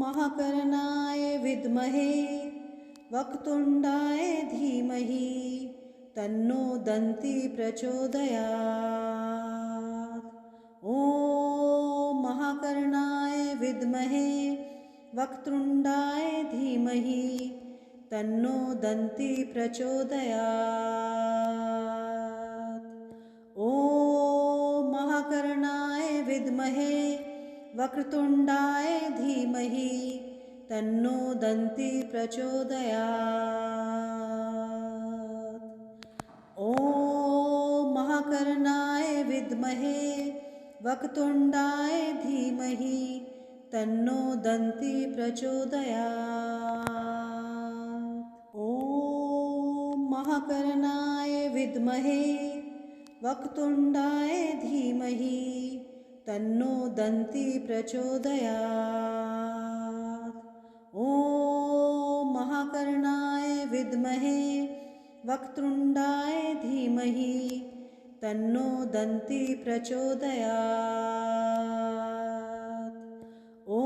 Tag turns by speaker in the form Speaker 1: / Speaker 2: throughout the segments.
Speaker 1: महाकर्णाय विद्महे वक्रतुण्डाय धीमहि तन्नो दन्ती प्रचोदयात्। ॐ महाकर्णाय विद्महे वक्रतुण्डाय धीमहि तन्नो दन्ती प्रचोदयात्। ॐ महाकर्णाय विद्महे वक्रतुण्डाय धीमहि तन्नो दन्ती प्रचोदयात्। ॐ महाकर्णाय विद्महे वक्रतुण्डाय धीमहि तन्नो दन्ती प्रचोदयात्। ॐ महाकर्णाय विद्महे वक्रतुण्डाय धीमहि तन्नो दन्ती प्रचोदयात्। ॐ महाकर्णाय विद्महे वक्रतुण्डाय धीमहि तन्नो दन्ती प्रचोदयात्। ॐ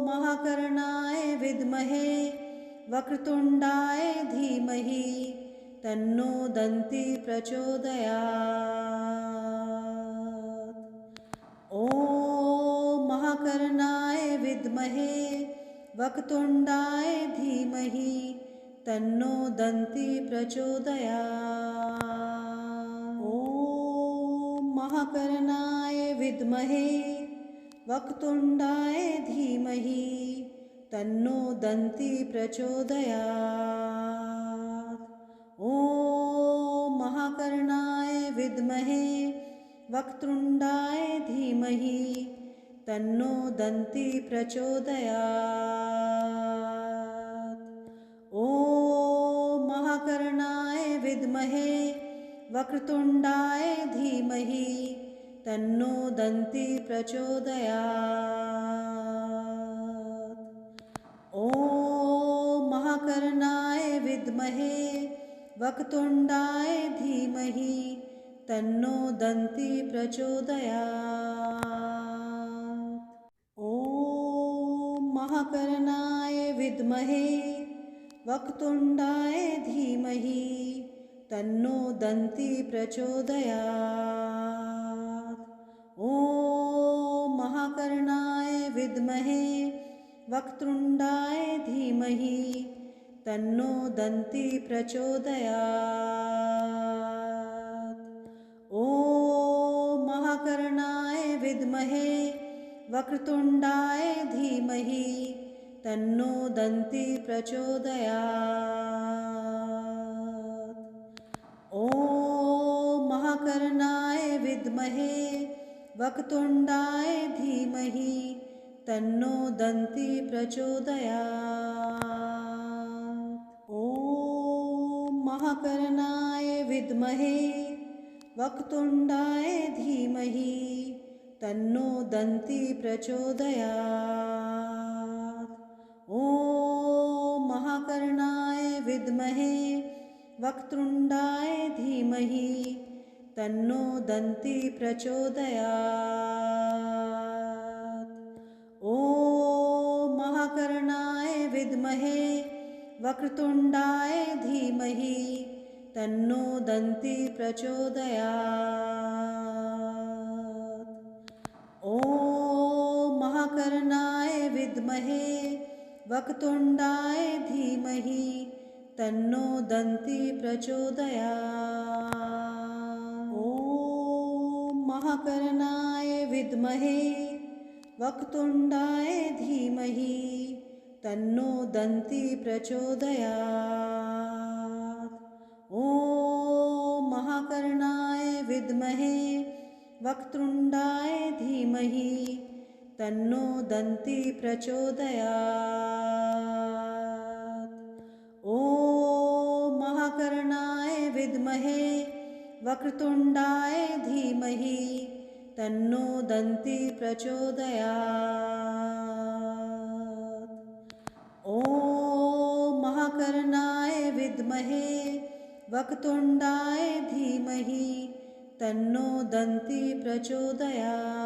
Speaker 1: महाकर्णाय विद्महे वक्रतुण्डाय धीमहि तन्नो दन्ती प्रचोदयात्। ॐ महाकर्णाय विद्महे वक्रतुण्डाय धीमहि तन्नो दन्ती प्रचोदयात्। ॐ महाकर्णाय विद्महे वक्रतुण्डाय धीमहि तन्नो दन्ती प्रचोदयात्। ॐ महाकर्णाय विद्महे वक्रतुण्डाय धीमहि तन्नो दन्ती प्रचोदयात्। ॐ महाकर्णाय विद्महे वक्रतुण्डाय धीमहि तन्नो दन्ती प्रचोदयात्। ॐ महाकर्णाय विद्महे वक्रतुण्डाय धीमहि तन्नो दन्ती प्रचोदयात्। ॐ महाकर्णाय विद्महे वक्रतुण्डाय धीमहि तन्नो दन्ती प्रचोदयात्। ॐ महाकर्णाय विद्महे वक्रतुण्डाय धीमहि तन्नो दन्ती प्रचोदयात्। ॐ महाकर्णाय विद्महे वक्रतुण्डाय धीमहि तन्नो दन्ती प्रचोदयात्। ॐ महाकर्णाय विद्महे वक्रतुण्डाय धीमहि तन्नो दन्ती प्रचोदयात्। ॐ महाकर्णाय विद्महे वक्रतुण्डाय धीमहि तन्नो दन्ती प्रचोदयात्। ॐ महाकर्णाय विद्महे वक्रतुण्डाय धीमहि तन्नो दन्ती प्रचोदयात्। ॐ महाकर्णाय विद्महे वक्रतुण्डाय धीमहि तन्नो दन्ती प्रचोदयात्। ॐ महाकर्णाय विद्महे वक्रतुण्डाय धीमहि तन्नो दन्ती प्रचोदयात्। ॐ महाकर्णाय विद्महे वक्रतुण्डाय धीमहि तन्नो दन्ती प्रचोदयात्। ॐ महाकर्णाय विद्महे वक्रतुण्डाय धीमहि तन्नो दन्ती प्रचोदयात्। ॐ महाकर्णाय विद्महे वक्रतुण्डाय धीमहि तन्नो दन्ती प्रचोदयात्। ॐ महाकर्णाय विद्महे वक्रतुण्डाय धीमहि तन्नो दन्ती प्रचोदयात्।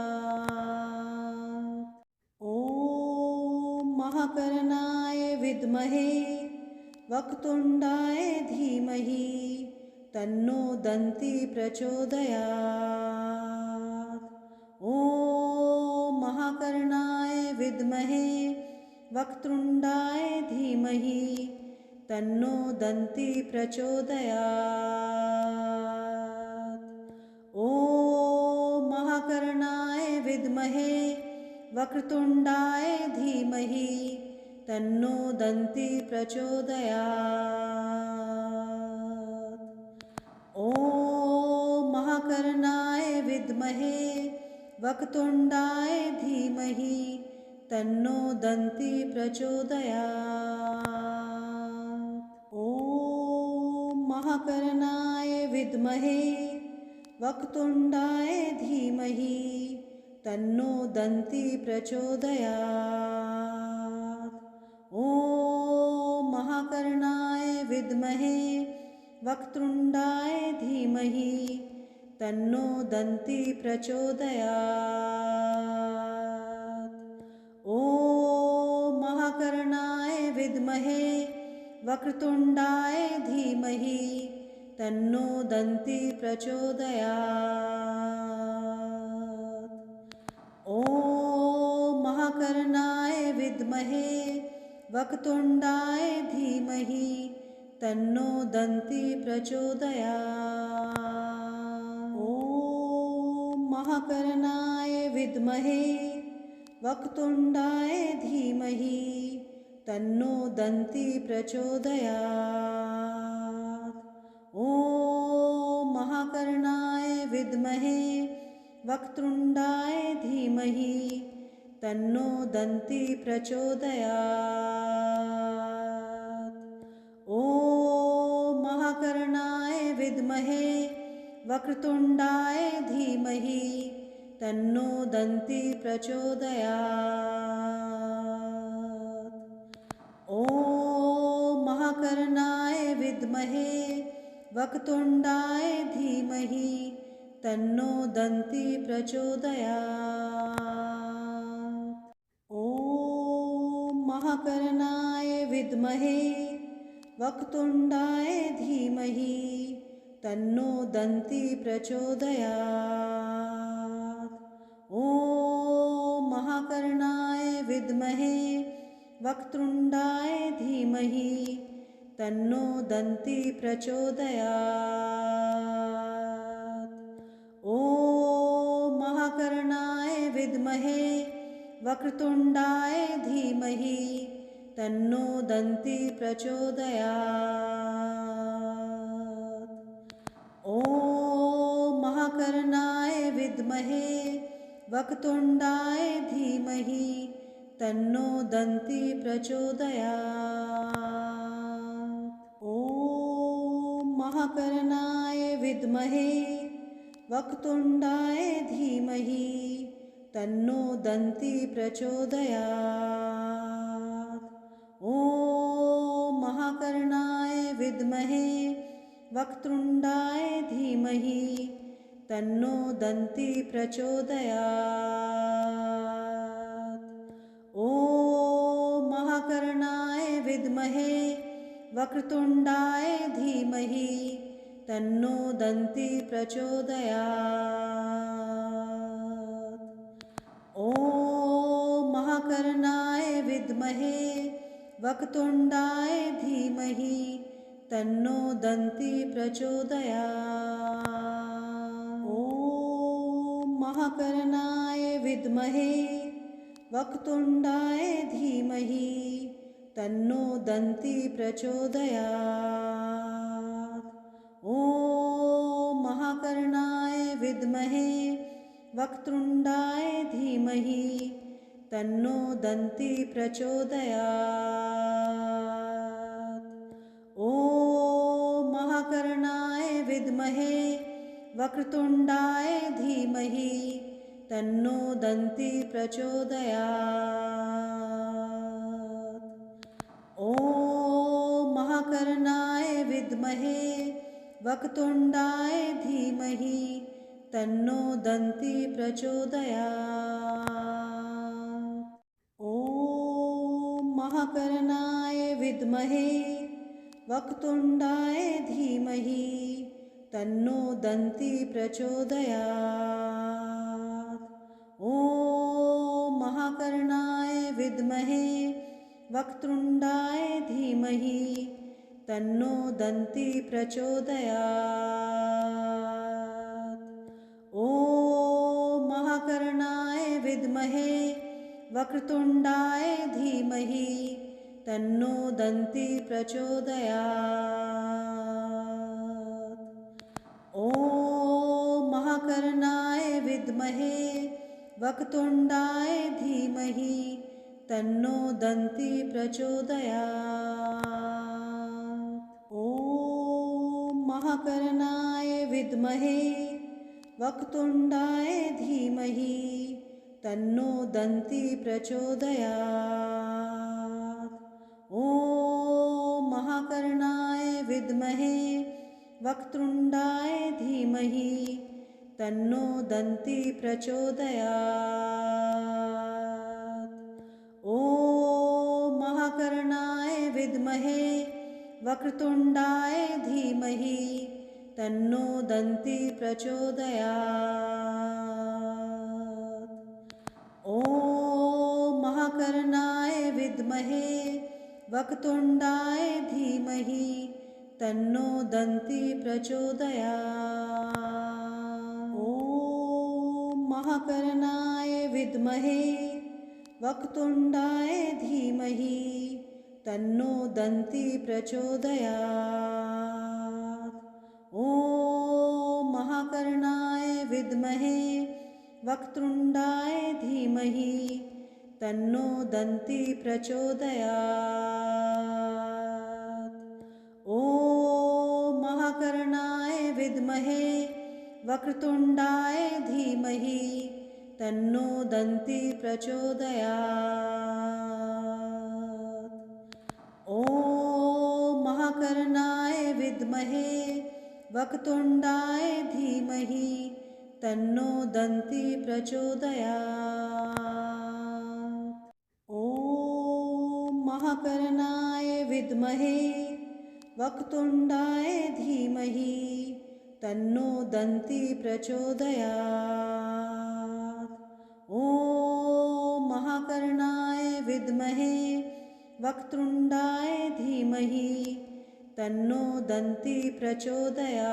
Speaker 1: ॐ महाकर्णाय विद्महे वक्रतुण्डाय धीमहि तन्नो दन्ती प्रचोदयात्। ॐ महाकर्णाय विद्महे वक्रतुण्डाय धीमहि तन्नो दन्ती प्रचोदयात्। ॐ महाकर्णाय विद्महे वक्रतुण्डाय धीमहि तन्नो दन्ती प्रचोदयात्। ॐ महाकर्णाय विद्महे वक्रतुण्डाय धीमहि तन्नो दन्ती प्रचोदयात्। ॐ महाकर्णाय विद्महे वक्रतुण्डाय धीमहि तन्नो दन्ती प्रचोदयात्। ॐ महाकर्णाय विद्महे वक्रतुण्डाय धीमहि तन्नो दन्ती प्रचोदयात्। ॐ महाकर्णाय विद्महे वक्रतुण्डाय धीमहि तन्नो दन्ती प्रचोदयात्। ॐ महाकर्णाय विद्महे वक्रतुण्डाय धीमहि तन्नो दन्ती प्रचोदयात्। ॐ महाकर्णाय विद्महे वक्रतुण्डाय धीमहि तन्नो दन्ती प्रचोदयात्। ॐ महाकर्णाय विद्महे वक्रतुण्डाय धीमहि तन्नो दन्ती प्रचोदयात्। ॐ महाकर्णाय विद्महे वक्रतुण्डाय धीमहि तन्नो दन्ती प्रचोदयात्। ॐ महाकर्णाय विद्महे वक्रतुण्डाय धीमहि तन्नो दन्ती प्रचोदयात्। ॐ महाकर्णाय विद्महे वक्रतुण्डाय धीमहि तन्नो दन्ती प्रचोदयात्। ॐ महाकर्णाय विद्महे वक्रतुण्डाय धीमहि तन्नो दन्ती प्रचोदयात्। ॐ महाकर्णाय विद्महे वक्रतुण्डाय धीमहि तन्नो दन्ती प्रचोदयात्। ॐ महाकर्णाय विद्महे वक्रतुण्डाय धीमहि तन्नो दन्ती प्रचोदयात्। ॐ महाकर्णाय विद्महे वक्रतुण्डाय धीमहि तन्नो दन्ती प्रचोदयात्। ॐ महाकर्णाय विद्महे वक्रतुण्डाय धीमहि तन्नो दन्ती प्रचोदयात्। ॐ महाकर्णाय विद्महे वक्रतुण्डाय धीमहि तन्नो दन्ती प्रचोदयात्। ॐ महाकर्णाय विद्महे वक्रतुण्डाय धीमहि तन्नो दन्ती प्रचोदयात्। ॐ महाकर्णाय विद्महे वक्रतुण्डाय धीमहि तन्नो दन्ती प्रचोदयात्। ॐ महाकर्णाय विद्महे वक्रतुण्डाय धीमहि तन्नो दन्ती प्रचोदयात्। ॐ महाकर्णाय विद्महे वक्रतुण्डाय धीमहि तन्नो दन्ती प्रचोदयात्। ॐ महाकर्णाय विद्महे वक्रतुण्डाय धीमहि तन्नो दन्ती प्रचोदयात्। ॐ महाकर्णाय विद्महे वक्रतुण्डाय धीमहि तन्नो दन्ति प्रचोदयात्। ॐ महाकर्णाय विद्महे वक्रतुण्डाय धीमहि तन्नो दन्ति प्रचोदयात्। ॐ महाकर्णाय विद्महे वक्रतुण्डाय धीमहि तन्नो दन्ति प्रचोदयात्। ॐ महाकर्णाय विद्महे वक्रतुण्डाय धीमहि तन्नो दन्ति प्रचोदयात्। ॐ महाकर्णाय विद्महे वक्रतुण्डाय धीमहि तन्नो दन्ति प्रचोदयात्। ॐ महाकर्णाय विद्महे वक्रतुण्डाय धीमहि तन्नो दन्ति प्रचोदयात्। ॐ महाकर्णाय विद्महे वक्रतुण्डाय धीमहि तन्नो दन्ति प्रचोदयात्। ॐ महाकर्णाय विद्महे वक्रतुण्डाय धीमहि तन्नो दन्ति प्रचोदयात्। ॐ महाकर्णाय विद्महे वक्रतुण्डाय धीमहि तन्नो दन्ति प्रचोदयात्। ॐ महाकर्णाय विद्महे वक्रतुण्डाय धीमहि तन्नो दन्ति प्रचोदयात्। ॐ महाकर्णाय विद्महे वक्रतुण्डाय धीमहि तन्नो दन्ति प्रचोदयात्। ॐ महाकर्णाय विद्महे वक्रतुण्डाय धीमहि तन्नो दन्ति प्रचोदयात्। ॐ महाकर्णाय विद्महे वक्रतुण्डाय धीमहि तन्नो दन्ति प्रचोदयात्। ॐ महाकर्णाय विद्महे वक्रतुण्डाय धीमहि तन्नो दन्ति प्रचोदयात्।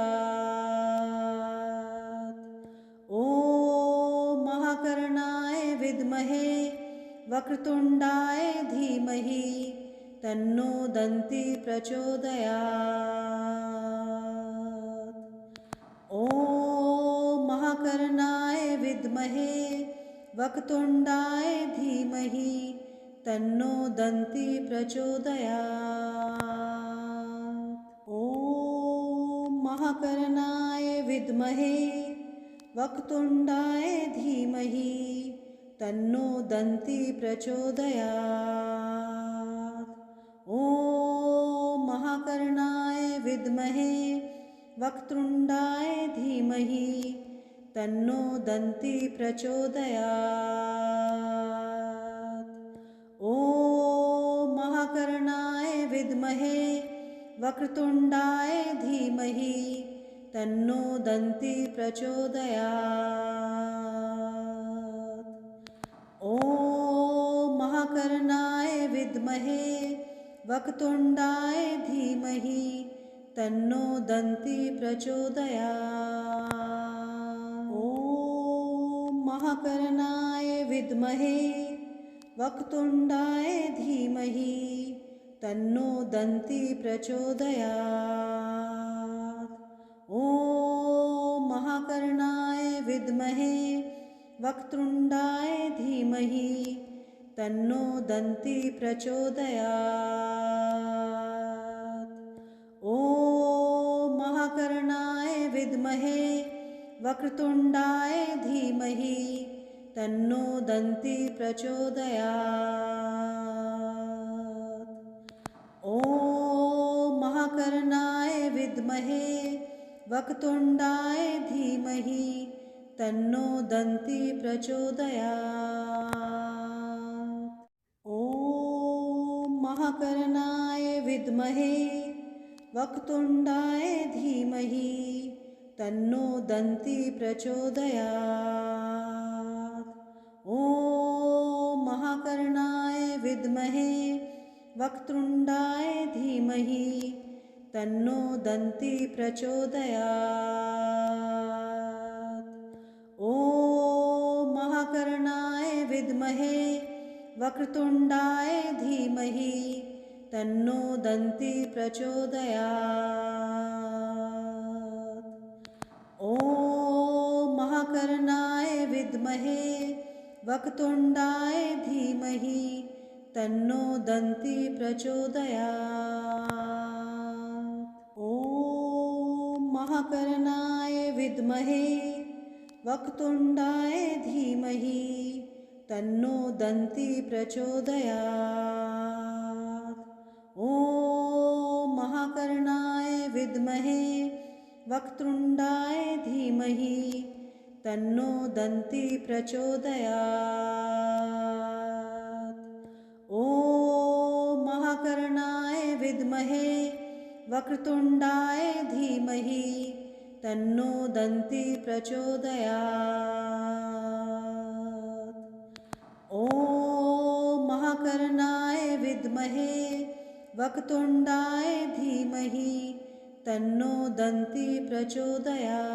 Speaker 1: ॐ महाकर्णाय विद्महे वक्रतुण्डाय धीमहि तन्नो दन्ति प्रचोदयात्। ॐ महाकर्णाय विद्महे वक्रतुण्डाय धीमहि तन्नो दन्ति प्रचोदयात्। ॐ महाकर्णाय विद्महे वक्रतुण्डाय धीमहि तन्नो दन्ति प्रचोदयात्। ॐ महाकर्णाय विद्महे वक्रतुण्डाय धीमहि तन्नो दन्ति प्रचोदयात्। ॐ महाकर्णाय विद्महे वक्रतुण्डाय धीमहि तन्नो दन्ति प्रचोदयात्। ॐ महाकर्णाय विद्महे वक्रतुण्डाय धीमहि तन्नो दन्ति प्रचोदयात्। ॐ महाकर्णाय विद्महे वक्रतुण्डाय धीमहि तन्नो दन्ति प्रचोदयात्। ॐ महाकर्णाय विद्महे वक्रतुण्डाय धीमहि तन्नो दन्ति प्रचोदयात्। ॐ महाकर्णाय विद्महे वक्रतुण्डाय धीमहि तन्नो दन्ति प्रचोदयात्। ॐ महाकर्णाय विद्महे वक्रतुण्डाय धीमहि तन्नो दन्ति प्रचोदयात्। ॐ महाकर्णाय विद्महे वक्रतुण्डाय धीमहि तन्नो दन्ती प्रचोदयात्। ॐ महाकर्णाय विद्महे वक्रतुण्डाय धीमहि तन्नो दन्ती प्रचोदयात्। ॐ महाकर्णाय विद्महे वक्रतुण्डाय धीमहि तन्नो दन्ती प्रचोदयात्। ॐ महाकर्णाय विद्महे वक्रतुण्डाय धीमहि तन्नो दन्ती प्रचोदयात्। ॐ महाकर्णाय विद्महे वक्रतुण्डाय धीमहि तन्नो दन्ती प्रचोदयात्। ॐ महाकर्णाय विद्महे वक्रतुण्डाय धीमहि तन्नो दन्ती प्रचोदयात्। ॐ महाकर्णाय विद्महे वक्रतुण्डाय धीमहि तन्नो दन्ती प्रचोदयात्। ॐ महाकर्णाय विद्महे वक्रतुण्डाय धीमहि तन्नो दन्ती प्रचोदयात्।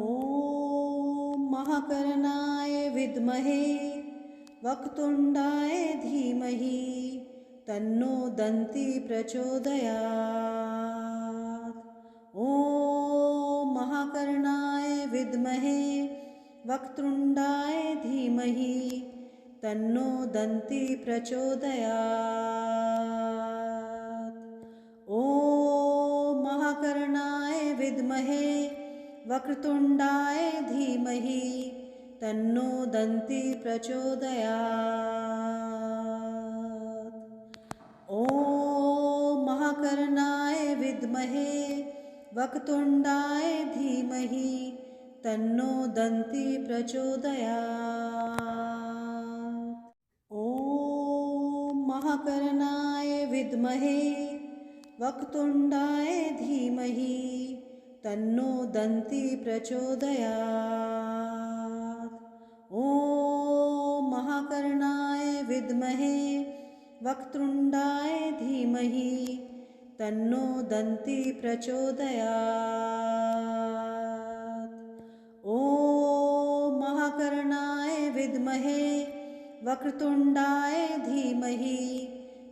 Speaker 1: ॐ महाकर्णाय विद्महे वक्रतुण्डाय धीमहि तन्नो दन्ती प्रचोदयात्। ॐ महाकर्णाय विद्महे वक्रतुण्डाय धीमहि तन्नो दन्ती प्रचोदयात्। ॐ महाकर्णाय विद्महे वक्रतुण्डाय धीमहि तन्नो दन्ती प्रचोदयात्। ॐ महाकर्णाय विद्महे वक्रतुण्डाय धीमहि तन्नो दन्ती प्रचोदयात्। ॐ महाकर्णाय विद्महे वक्रतुण्डाय धीमहि तन्नो दन्ती प्रचोदयात्। ॐ महाकर्णाय विद्महे वक्रतुण्डाय धीमहि तन्नो दन्ती प्रचोदयात्। ॐ महाकर्णाय विद्महे वक्रतुण्डाय धीमहि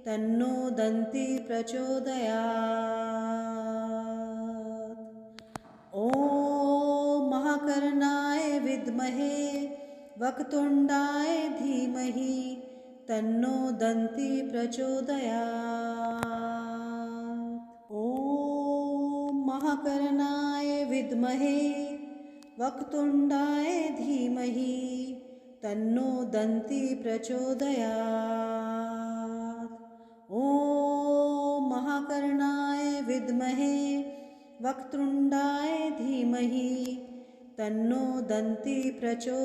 Speaker 1: तन्नो दन्ती प्रचोदयात्। ॐ महाकर्णाय विद्महे वक्रतुण्डाय धीमहि तन्नो दन्ती प्रचोदयात्। ॐ महाकर्णाय विद्महे वक्रतुण्डाय धीमहि तन्नो दन्ती प्रचोदयात्। ॐ महाकर्णाय विद्महे वक्रतुण्डाय धीमहि तन्नो दन्ती प्रचोदयात्।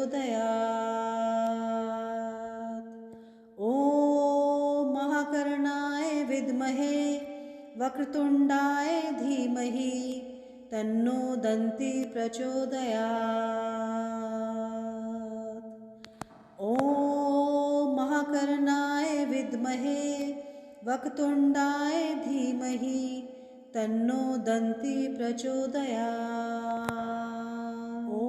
Speaker 1: ॐ महाकर्णाय विद्महे वक्रतुण्डाय धीमहि तन्नो दन्ती प्रचोदयात्। ॐ महाकर्णाय विद्महे वक्रतुण्डाय धीमहि तन्नो दन्ती प्रचोदयात्। ॐ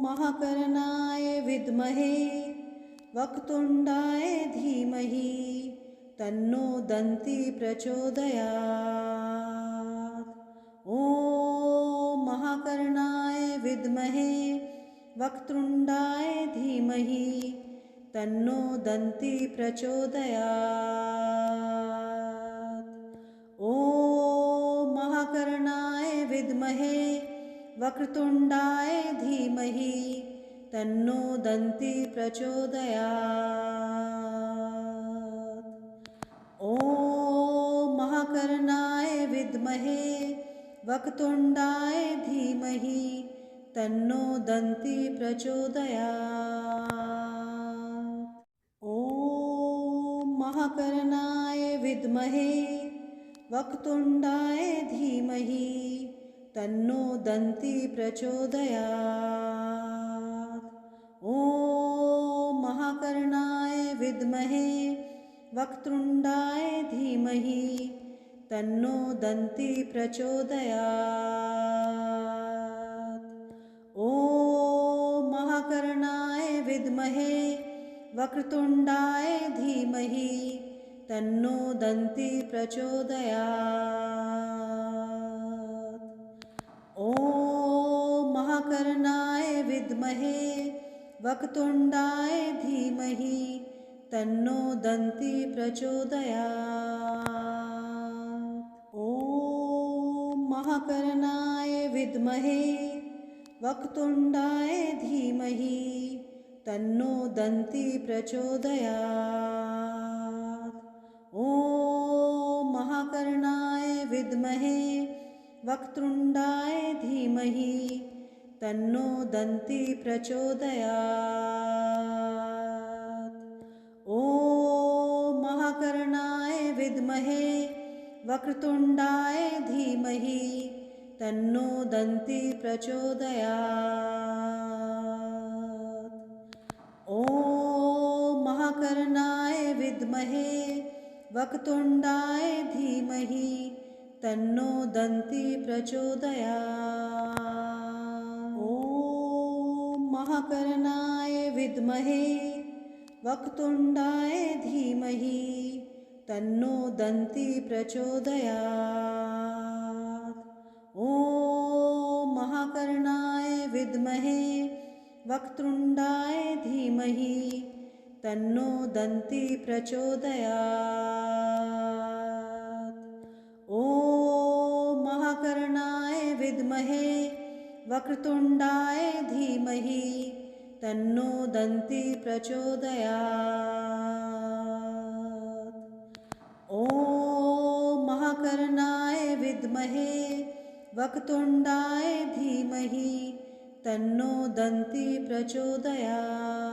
Speaker 1: महाकर्णाय विद्महे वक्रतुण्डाय धीमहि तन्नो दन्ती प्रचोदयात्। ॐ महाकर्णाय विद्महे वक्रतुण्डाय धीमहि तन्नो दन्ती प्रचोदयात्। ॐ महाकर्णाय विद्महे वक्रतुण्डाय धीमहि तन्नो दन्ती प्रचोदयात्। ॐ महाकर्णाय विद्महे वक्रतुण्डाय धीमहि तन्नो दन्ती प्रचोदयात्। ॐ महाकर्णाय विद्महे वक्रतुण्डाय धीमहि तन्नो दन्ती प्रचोदयात्। ॐ महाकर्णाय विद्महे वक्रतुण्डाय धीमहि तन्नो दन्ती प्रचोदयात्। ॐ महाकर्णाय विद्महे वक्रतुण्डाय धीमहि तन्नो दन्ती प्रचोदयात्। ॐ महाकर्णाय विद्महे वक्रतुण्डाय धीमहि तन्नो दन्ती प्रचोदयात्। ॐ महाकर्णाय विद्महे वक्रतुण्डाय धीमहि तन्नो दन्ती प्रचोदयात्। ॐ महाकर्णाय विद्महे वक्रतुण्डाय धीमहि तन्नो दन्ती प्रचोदयात्। ॐ महाकर्णाय विद्महे वक्रतुण्डाय धीमहि तन्नो दन्ती प्रचोदयात्। ॐ महाकर्णाय विद्महे वक्रतुण्डाय धीमहि तन्नो दन्ती प्रचोदयात्। ॐ महाकर्णाय विद्महे वक्रतुण्डाय धीमहि तन्नो दन्ती प्रचोदयात्। ॐ महाकर्णाय विद्महे वक्रतुण्डाय धीमहि तन्नो दन्ती प्रचोदयात्। ॐ महाकर्णाय विद्महे वक्रतुण्डाय धीमहि तन्नो दन्ती प्रचोदयात्। ॐ महाकर्णाय विद्महे वक्रतुण्डाय धीमहि तन्नो दन्ती प्रचोदयात्।